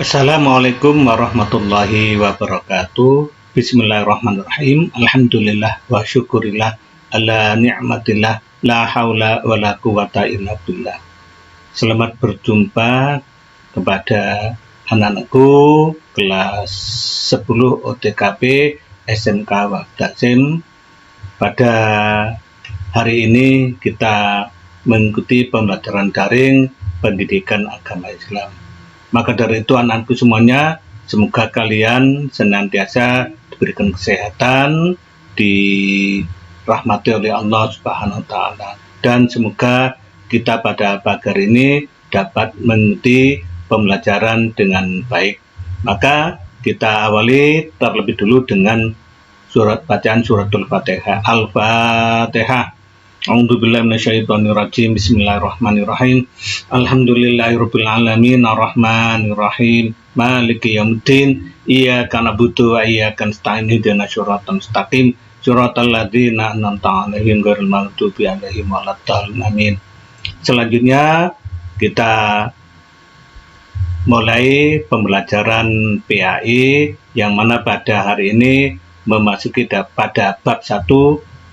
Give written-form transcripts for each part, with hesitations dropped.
Assalamualaikum warahmatullahi wabarakatuh. Bismillahirrahmanirrahim. Alhamdulillah wa syukurillah ala ni'matillah la haula wa la quwata illa billah. Selamat berjumpa kepada anak-anakku kelas 10 OTKP SMK Wahdasim. Pada hari ini kita mengikuti pembelajaran daring pendidikan agama Islam. Maka dari itu anak-anakku semuanya, semoga kalian senantiasa diberikan kesehatan, dirahmati oleh Allah Subhanahu wa Ta'ala, dan semoga kita pada pagi hari ini dapat mengikuti pembelajaran dengan baik. Maka kita awali terlebih dulu dengan bacaan suratul Fatihah. Al-Fatihah. A'udzubillahi minasyaitonirrajim. Bismillahirrahmanirrahim. Alhamdulillahirabbil alamin arrahmanirrahim maliki yaumiddin iyyaka na'budu wa iyyaka nasta'in ihdinas siratal mustaqim siratal ladzina an'amta 'alaihim ghairil maghdubi 'alaihim waladdallin amin. Selanjutnya kita mulai pembelajaran PAI yang mana pada hari ini memasuki pada bab 1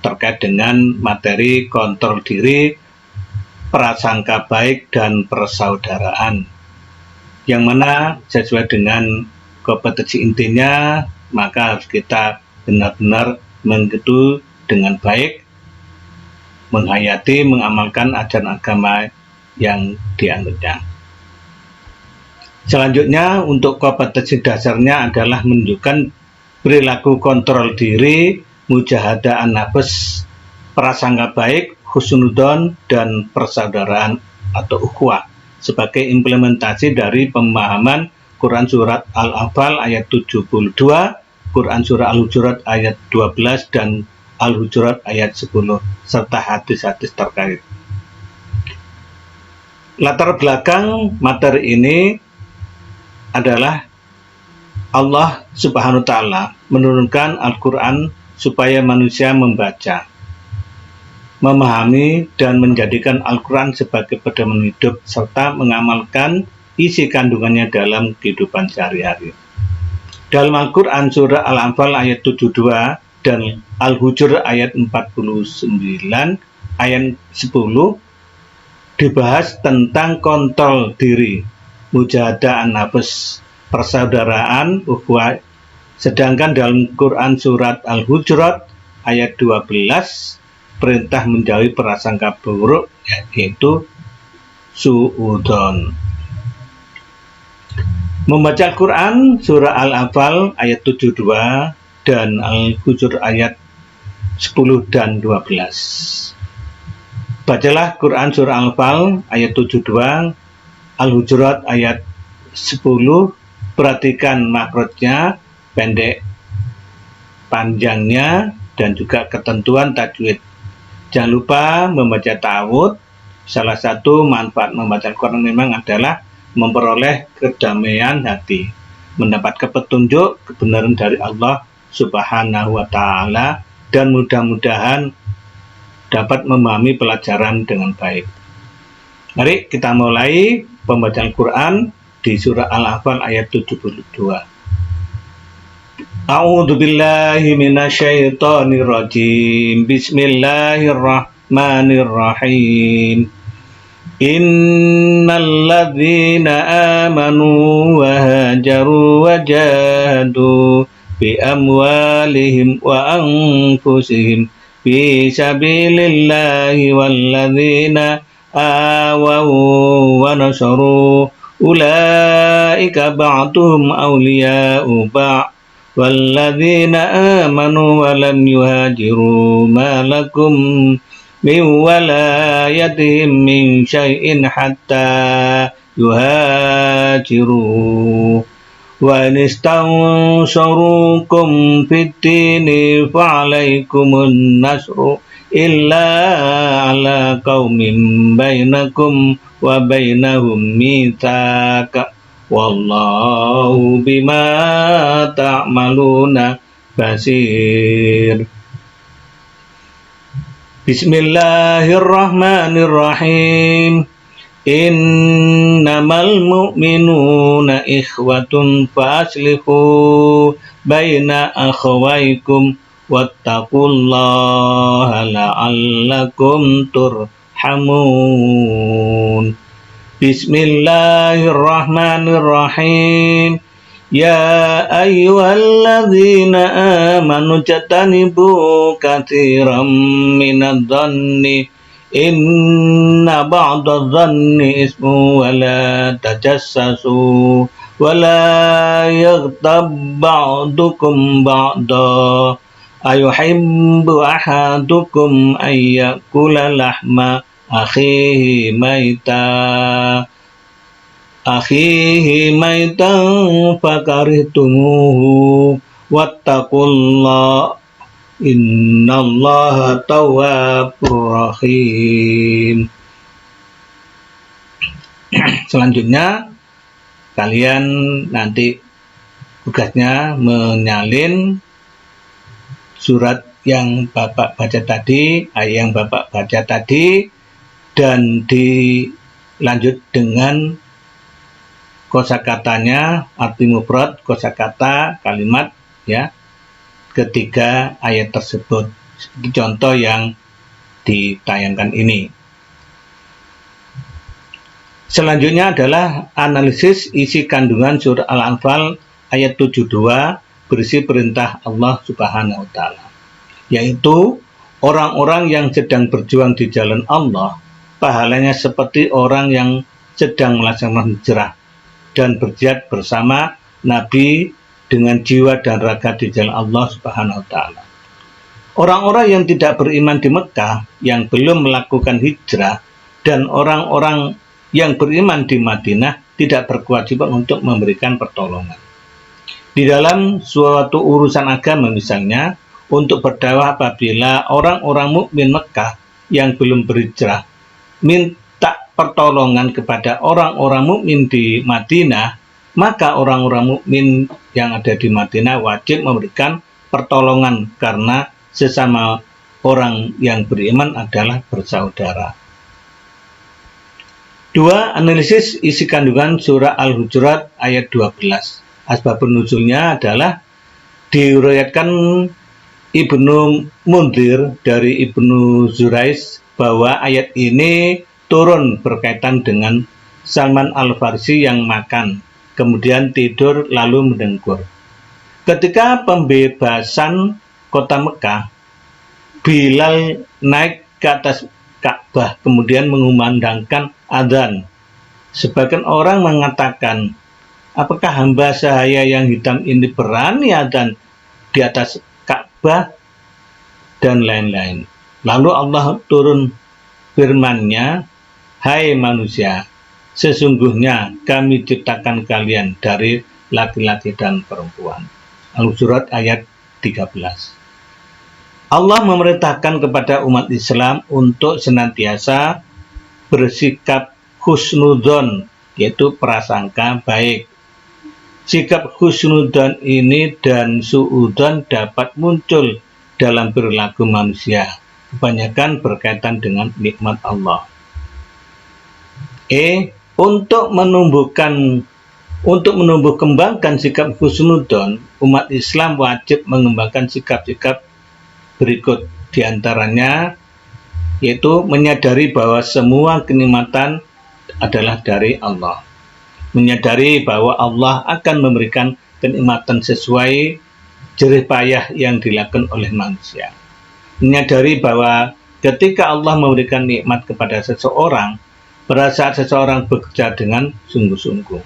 terkait dengan materi kontrol diri, prasangka baik, dan persaudaraan. Yang mana sesuai dengan kompetensi intinya, maka harus kita benar-benar mengikuti dengan baik, menghayati, mengamalkan ajaran agama yang dianutnya. Selanjutnya, untuk kompetensi dasarnya adalah menunjukkan perilaku kontrol diri, mujahadah an-nafs, prasangka baik, husnudzon, dan persaudaraan atau ukhuwah sebagai implementasi dari pemahaman Quran Surat Al-Anfal ayat 72, Quran Surah Al-Hujurat ayat 12, dan Al-Hujurat ayat 10, serta hadis-hadis terkait. Latar belakang materi ini adalah Allah Subhanahu wa Ta'ala menurunkan Al-Quran supaya manusia membaca, memahami, dan menjadikan Al-Quran sebagai pedoman hidup serta mengamalkan isi kandungannya dalam kehidupan sehari-hari. Dalam Al-Quran surah Al-Anfal ayat 72 dan Al-Hujur ayat 49 ayat 10 dibahas tentang kontrol diri, mujahadah an-nafs, persaudaraan, ukhuwah. Sedangkan dalam Quran Surat Al-Hujurat ayat 12 perintah menjauhi prasangka buruk, yaitu suudzon. Membaca Al-Quran Surah Al-Anfal ayat 72 dan Al-Hujur ayat 10 dan 12. Bacalah Quran Surah Al-Anfal ayat 72, Al-Hujurat ayat 10, perhatikan makrotnya, pendek, panjangnya, dan juga ketentuan tajwid. Jangan lupa membaca ta'awudz. Salah satu manfaat membaca Al-Quran memang adalah memperoleh kedamaian hati, mendapat petunjuk kebenaran dari Allah Subhanahu wa Ta'ala, dan mudah-mudahan dapat memahami pelajaran dengan baik. Mari kita mulai pembacaan Al-Quran di surah Al-Anfal ayat 72. A'udzu billahi minasyaitonir rajim. Bismillahirrahmanirrahim. Innal ladzina amanu wa hajaru wa jahadu bi amwalihim wa anfusihim fi sabilillahi wal ladzina awaw wa nasaru ulaika ba'duhum awliya'u ba'd وَالَّذِينَ آمَنُوا وَلَمْ يُهَاجِرُوا مَا لَكُمْ مِنْ وَلَايَتِهِمْ مِنْ شَيْءٍ حَتَّى يُهَاجِرُوا وَإِنِ اسْتَنْصَرُوكُمْ فِي الدِّينِ فَعَلَيْكُمُ النَّصْرُ إِلَّا عَلَى قَوْمٍ بَيْنَكُمْ وَبَيْنَهُمْ مِيثَاقٌ Wallahu bima ta'maluna basir. Bismillahirrahmanirrahim. Innamal mu'minuna ikhwatun faslihu baina akhawaikum wattaqullaha la'allakum turhamun. Bismillahirrahmanirrahim. Ya ayyuhalladzina amanu jatanibu katsiran minadh-dhanni inna ba'dadh-dhanni ismu wa la tajassasu wa la yaghtab ba'dukum ba'da ayuhibbu ahadukum ayyakula lahma akhihi maitan fakarihtumuhu wattaqullah innallaha tawwabur rahim. Selanjutnya kalian nanti tugasnya menyalin surat yang Bapak baca tadi, ayat yang Bapak baca tadi, dan dilanjut dengan kosakatanya, arti mufrad, kosakata, kalimat, ya, ketiga ayat tersebut. Seperti contoh yang ditayangkan ini. Selanjutnya adalah analisis isi kandungan surah Al-Anfal ayat 72 berisi perintah Allah Subhanahu wa Ta'ala, yaitu orang-orang yang sedang berjuang di jalan Allah pahalanya seperti orang yang sedang melaksanakan hijrah dan berjihad bersama Nabi dengan jiwa dan raga di jalan Allah Subhanahu wa Ta'ala. Orang-orang yang tidak beriman di Mekah yang belum melakukan hijrah dan orang-orang yang beriman di Madinah tidak berkewajiban untuk memberikan pertolongan. Di dalam suatu urusan agama misalnya, untuk berdakwah apabila orang-orang mukmin Mekah yang belum berhijrah minta pertolongan kepada orang-orang mukmin di Madinah, maka orang-orang mukmin yang ada di Madinah wajib memberikan pertolongan karena sesama orang yang beriman adalah bersaudara. 2. Analisis isi kandungan surah Al-Hujurat ayat 12. Asbabun nuzulnya adalah diriwayatkan Ibnu Munzir dari Ibnu Zurais bahwa ayat ini turun berkaitan dengan Salman Al-Farsi yang makan, kemudian tidur lalu mendengkur. Ketika pembebasan kota Mekah, Bilal naik ke atas Ka'bah kemudian mengumandangkan adzan. Sebagian orang mengatakan, apakah hamba sahaya yang hitam ini berani adzan di atas Ka'bah dan lain-lain. Lalu Allah turun firman-Nya, hai manusia, sesungguhnya kami ciptakan kalian dari laki-laki dan perempuan. Al-Hujurat ayat 13. Allah memerintahkan kepada umat Islam untuk senantiasa bersikap husnudzon, yaitu prasangka baik. Sikap husnudzon ini dan suudzon dapat muncul dalam perilaku manusia, kebanyakan berkaitan dengan nikmat Allah. Untuk menumbuh kembangkan sikap husnudzon, umat Islam wajib mengembangkan sikap-sikap berikut, diantaranya yaitu menyadari bahwa semua kenikmatan adalah dari Allah, menyadari bahwa Allah akan memberikan kenikmatan sesuai jerih payah yang dilakukan oleh manusia, menyadari bahwa ketika Allah memberikan nikmat kepada seseorang, pada saat seseorang bekerja dengan sungguh-sungguh,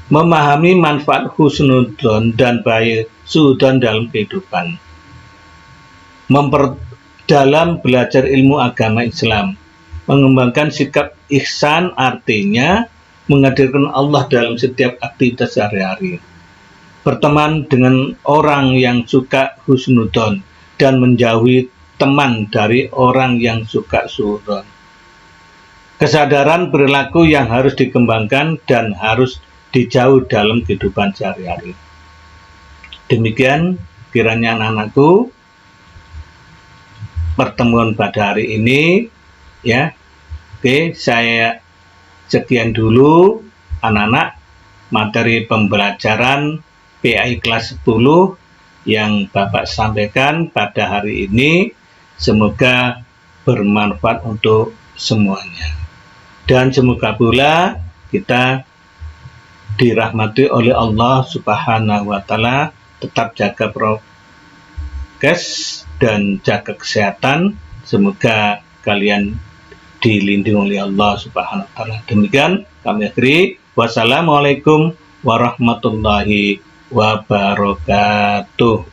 memahami manfaat husnudzon dan bahaya suudzon dalam kehidupan, memperdalam belajar ilmu agama Islam, mengembangkan sikap ihsan, artinya menghadirkan Allah dalam setiap aktivitas sehari-hari, berteman dengan orang yang suka husnudzon dan menjauhi teman dari orang yang suka suudzon. Kesadaran perilaku yang harus dikembangkan dan harus dijauh dalam kehidupan sehari-hari. Demikian kiranya anak-anakku pertemuan pada hari ini, ya. Oke, saya Sekian dulu anak-anak materi pembelajaran PAI kelas 10 yang Bapak sampaikan pada hari ini. Semoga bermanfaat untuk semuanya. Dan semoga pula kita dirahmati oleh Allah Subhanahu wa Ta'ala, tetap jaga prokes dan jaga kesehatan. Semoga kalian dilindungi oleh Allah Subhanahu wa Ta'ala. Demikian kami akhiri. Wassalamualaikum warahmatullahi wabarakatuh.